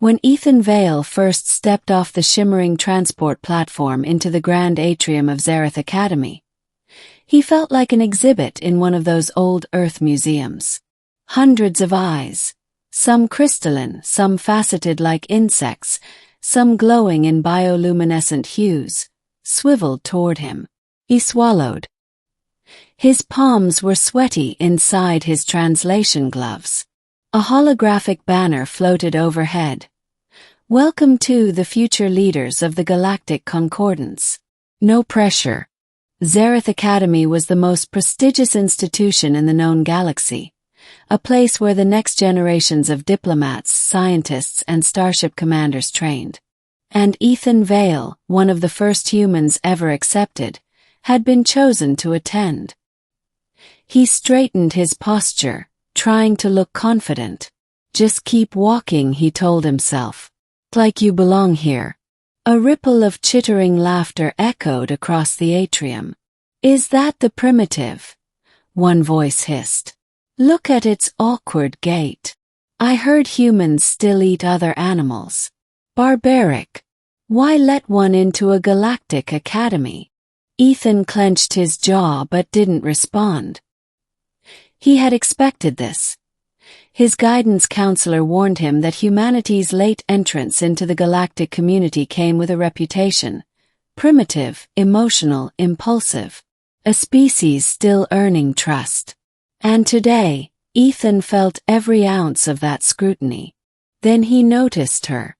When Ethan Vale first stepped off the shimmering transport platform into the grand atrium of Xerath Academy, he felt like an exhibit in one of those old Earth museums. Hundreds of eyes, some crystalline, some faceted like insects, some glowing in bioluminescent hues, swiveled toward him. He swallowed. His palms were sweaty inside his translation gloves. A holographic banner floated overhead. "Welcome to the future leaders of the Galactic Concordance." No pressure. Xerath Academy was the most prestigious institution in the known galaxy, a place where the next generations of diplomats, scientists, and starship commanders trained. And Ethan Vale, one of the first humans ever accepted, had been chosen to attend. He straightened his posture, trying to look confident. "Just keep walking," he told himself. "Like you belong here." A ripple of chittering laughter echoed across the atrium. "Is that the primitive?" one voice hissed. "Look at its awkward gait. I heard humans still eat other animals. Barbaric. Why let one into a galactic academy?" Ethan clenched his jaw but didn't respond. He had expected this. His guidance counselor warned him that humanity's late entrance into the galactic community came with a reputation: primitive, emotional, impulsive. A species still earning trust. And today, Ethan felt every ounce of that scrutiny. Then he noticed her.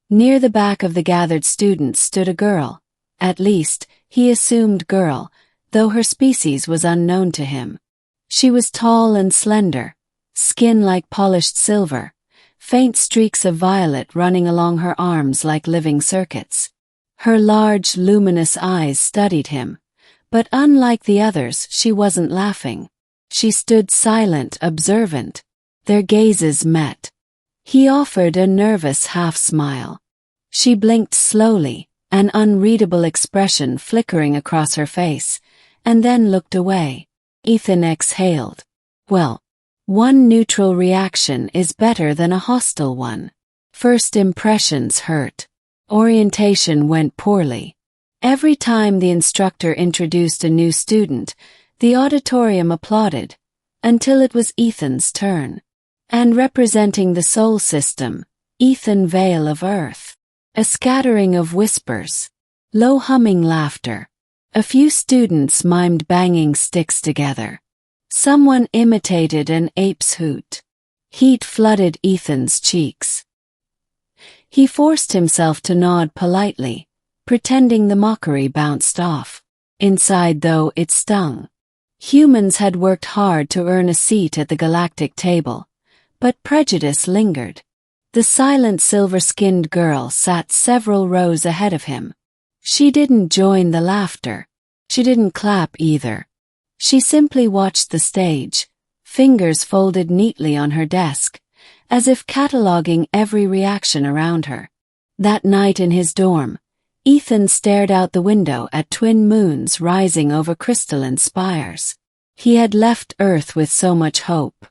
Near the back of the gathered students stood a girl. At least, he assumed girl, though her species was unknown to him. She was tall and slender, skin like polished silver, faint streaks of violet running along her arms like living circuits. Her large, luminous eyes studied him, but unlike the others, she wasn't laughing. She stood silent, observant. Their gazes met. He offered a nervous half-smile. She blinked slowly, an unreadable expression flickering across her face, and then looked away. Ethan exhaled. Well, one neutral reaction is better than a hostile one. First impressions hurt. Orientation went poorly. Every time the instructor introduced a new student, the auditorium applauded, until it was Ethan's turn. And representing the Sol system, Ethan Vale of Earth. A scattering of whispers. Low humming laughter. A few students mimed banging sticks together. Someone imitated an ape's hoot. Heat flooded Ethan's cheeks. He forced himself to nod politely, pretending the mockery bounced off. Inside, though, it stung. Humans had worked hard to earn a seat at the galactic table, but prejudice lingered. The silent silver-skinned girl sat several rows ahead of him. She didn't join the laughter. She didn't clap either. She simply watched the stage, fingers folded neatly on her desk, as if cataloging every reaction around her. That night in his dorm, Ethan stared out the window at twin moons rising over crystalline spires. He had left Earth with so much hope.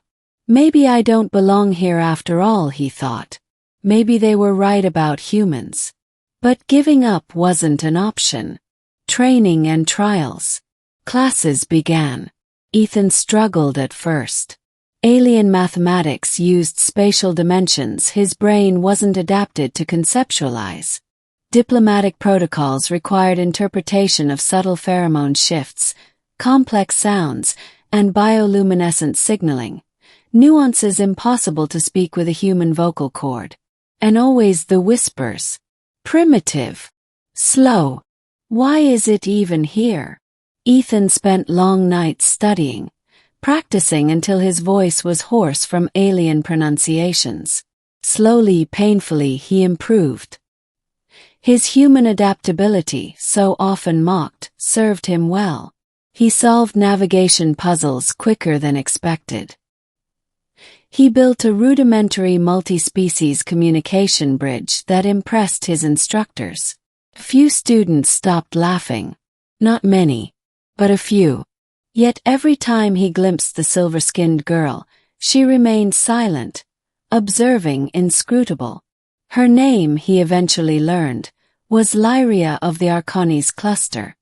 Maybe I don't belong here after all, he thought. Maybe they were right about humans. But giving up wasn't an option. Training and trials. Classes began. Ethan struggled at first. Alien mathematics used spatial dimensions his brain wasn't adapted to conceptualize. Diplomatic protocols required interpretation of subtle pheromone shifts, complex sounds, and bioluminescent signaling, nuances impossible to speak with a human vocal cord. And always the whispers. Primitive. Slow. Why is it even here? Ethan spent long nights studying, practicing until his voice was hoarse from alien pronunciations. Slowly, painfully, he improved. His human adaptability, so often mocked, served him well. He solved navigation puzzles quicker than expected. He built a rudimentary multi-species communication bridge that impressed his instructors. Few students stopped laughing. Not many, but a few. Yet every time he glimpsed the silver-skinned girl, she remained silent, observing, inscrutable. Her name, he eventually learned, was Lyra of the Arcanes cluster.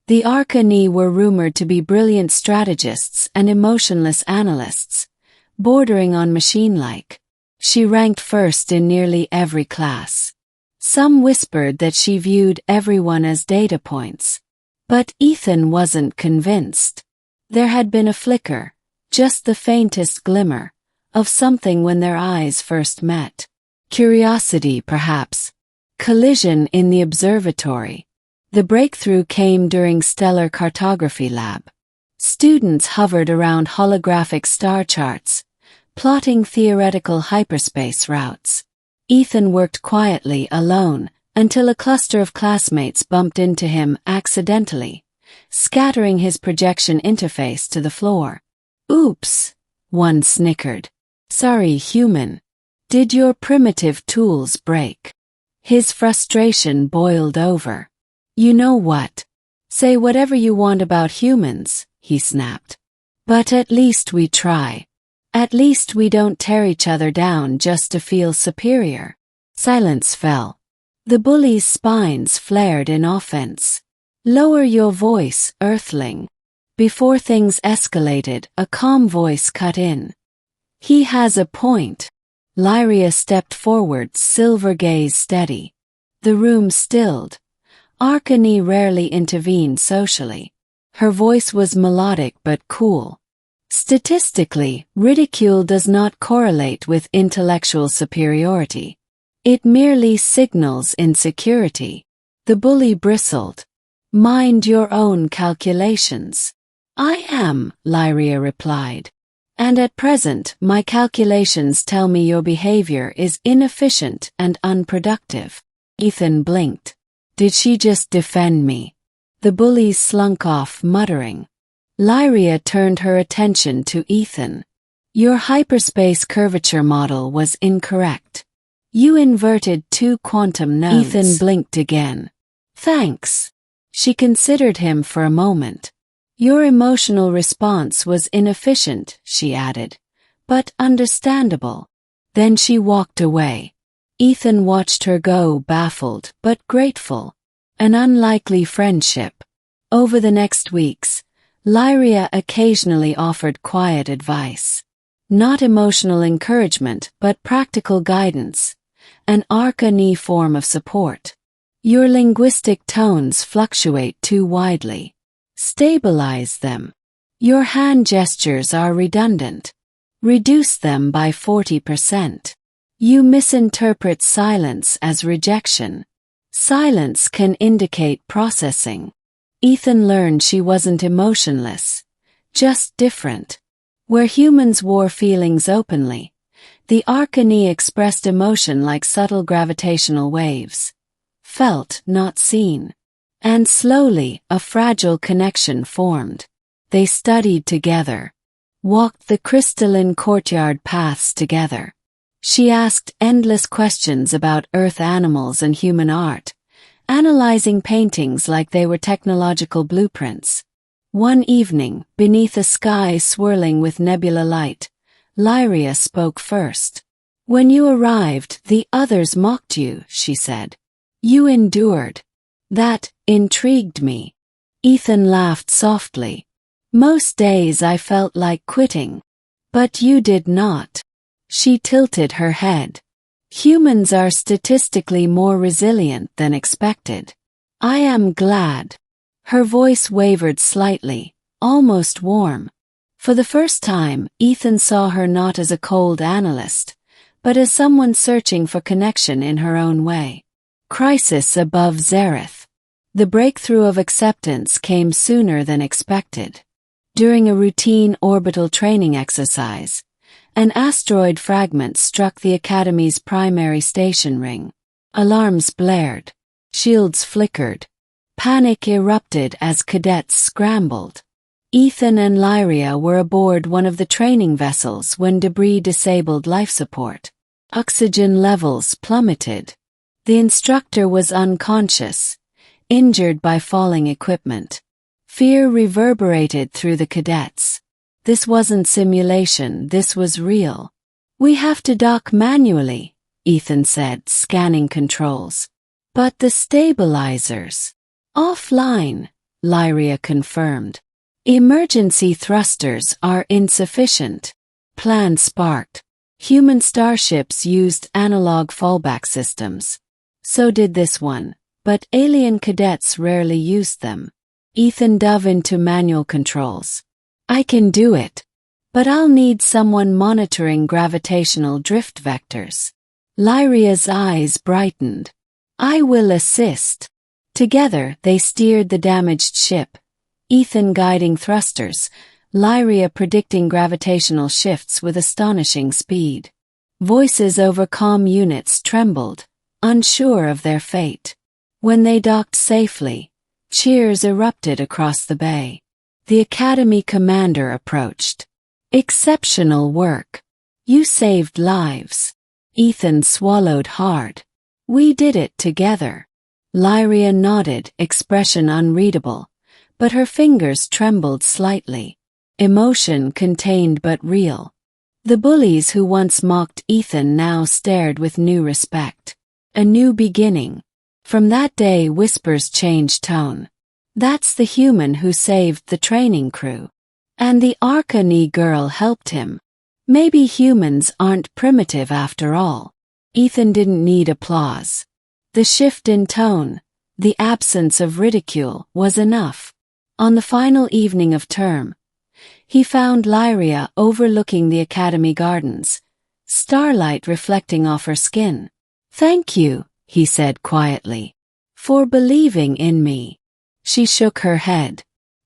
The Arcani were rumored to be brilliant strategists and emotionless analysts, bordering on machine-like. She ranked first in nearly every class. Some whispered that she viewed everyone as data points. But Ethan wasn't convinced. There had been a flicker, just the faintest glimmer, of something when their eyes first met. Curiosity, perhaps. Collision in the observatory. The breakthrough came during Stellar Cartography Lab. Students hovered around holographic star charts, plotting theoretical hyperspace routes. Ethan worked quietly alone until a cluster of classmates bumped into him accidentally, scattering his projection interface to the floor. "Oops," one snickered. "Sorry, human. Did your primitive tools break?" His frustration boiled over. "You know what? Say whatever you want about humans," he snapped. "But at least we try. At least we don't tear each other down just to feel superior." Silence fell. The bullies' spines flared in offense. "Lower your voice, Earthling." Before things escalated, a calm voice cut in. "He has a point." Lyra stepped forward, silver gaze steady. The room stilled. Arcani rarely intervened socially. Her voice was melodic but cool. Statistically, ridicule does not correlate with intellectual superiority. It merely signals insecurity. The bully bristled. "Mind your own calculations." "I am," Lyra replied. "And at present, my calculations tell me your behavior is inefficient and unproductive." Ethan blinked. Did she just defend me? The bullies slunk off, muttering. Lyra turned her attention to Ethan. "Your hyperspace curvature model was incorrect. You inverted 2 quantum nodes." Ethan blinked again. "Thanks." She considered him for a moment. "Your emotional response was inefficient," she added, "but understandable." Then she walked away. Ethan watched her go, baffled but grateful. An unlikely friendship. Over the next weeks, Lyra occasionally offered quiet advice. Not emotional encouragement but practical guidance. An Arcani form of support. "Your linguistic tones fluctuate too widely. Stabilize them. Your hand gestures are redundant. Reduce them by 40%. You misinterpret silence as rejection. Silence can indicate processing." Ethan learned she wasn't emotionless, just different. Where humans wore feelings openly, the Arcani expressed emotion like subtle gravitational waves. Felt, not seen. And slowly, a fragile connection formed. They studied together. Walked the crystalline courtyard paths together. She asked endless questions about Earth animals and human art, analyzing paintings like they were technological blueprints. One evening, beneath a sky swirling with nebula light, Lyra spoke first. "When you arrived, the others mocked you," she said. "You endured. That intrigued me." Ethan laughed softly. "Most days I felt like quitting. But you did not." She tilted her head. "Humans are statistically more resilient than expected. I am glad." Her voice wavered slightly, almost warm. For the first time, Ethan saw her not as a cold analyst, but as someone searching for connection in her own way. Crisis above Xerath. The breakthrough of acceptance came sooner than expected. During a routine orbital training exercise, an asteroid fragment struck the Academy's primary station ring. Alarms blared. Shields flickered. Panic erupted as cadets scrambled. Ethan and Lyra were aboard one of the training vessels when debris disabled life support. Oxygen levels plummeted. The instructor was unconscious, injured by falling equipment. Fear reverberated through the cadets. This wasn't simulation, this was real. "We have to dock manually," Ethan said, scanning controls. But the stabilizers. Offline, Lyra confirmed. Emergency thrusters are insufficient. Plan sparked. Human starships used analog fallback systems. So did this one, but alien cadets rarely used them. Ethan dove into manual controls. I can do it. But I'll need someone monitoring gravitational drift vectors. Lyra's eyes brightened. I will assist. Together they steered the damaged ship, Ethan guiding thrusters, Lyra predicting gravitational shifts with astonishing speed. Voices over comm units trembled, unsure of their fate. When they docked safely, cheers erupted across the bay. The Academy commander approached. Exceptional work. You saved lives. Ethan swallowed hard. We did it together. Lyra nodded, expression unreadable, but her fingers trembled slightly. Emotion contained but real. The bullies who once mocked Ethan now stared with new respect. A new beginning. From that day whispers changed tone. That's the human who saved the training crew. And the Arcany girl helped him. Maybe humans aren't primitive after all. Ethan didn't need applause. The shift in tone, the absence of ridicule, was enough. On the final evening of term, he found Lyra overlooking the Academy gardens, starlight reflecting off her skin. Thank you, he said quietly, for believing in me. She shook her head.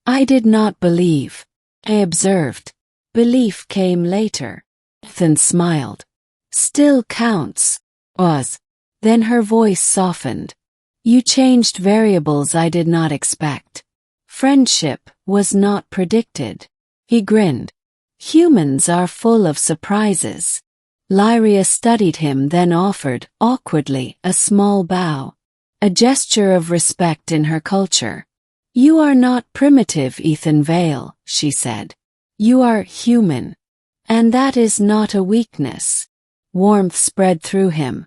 I did not believe. I observed. Belief came later. Ethan smiled. Still counts. Then her voice softened. You changed variables I did not expect. Friendship was not predicted. He grinned. Humans are full of surprises. Lyra studied him, then offered, awkwardly, a small bow. A gesture of respect in her culture. You are not primitive, Ethan Vale, she said. You are human. And that is not a weakness. Warmth spread through him.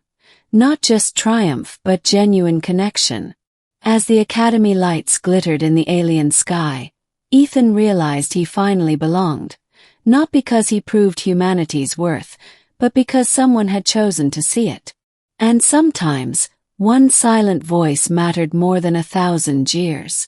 Not just triumph, but genuine connection. As the Academy lights glittered in the alien sky, Ethan realized he finally belonged. Not because he proved humanity's worth, but because someone had chosen to see it. And sometimes, one silent voice mattered more than 1,000 jeers.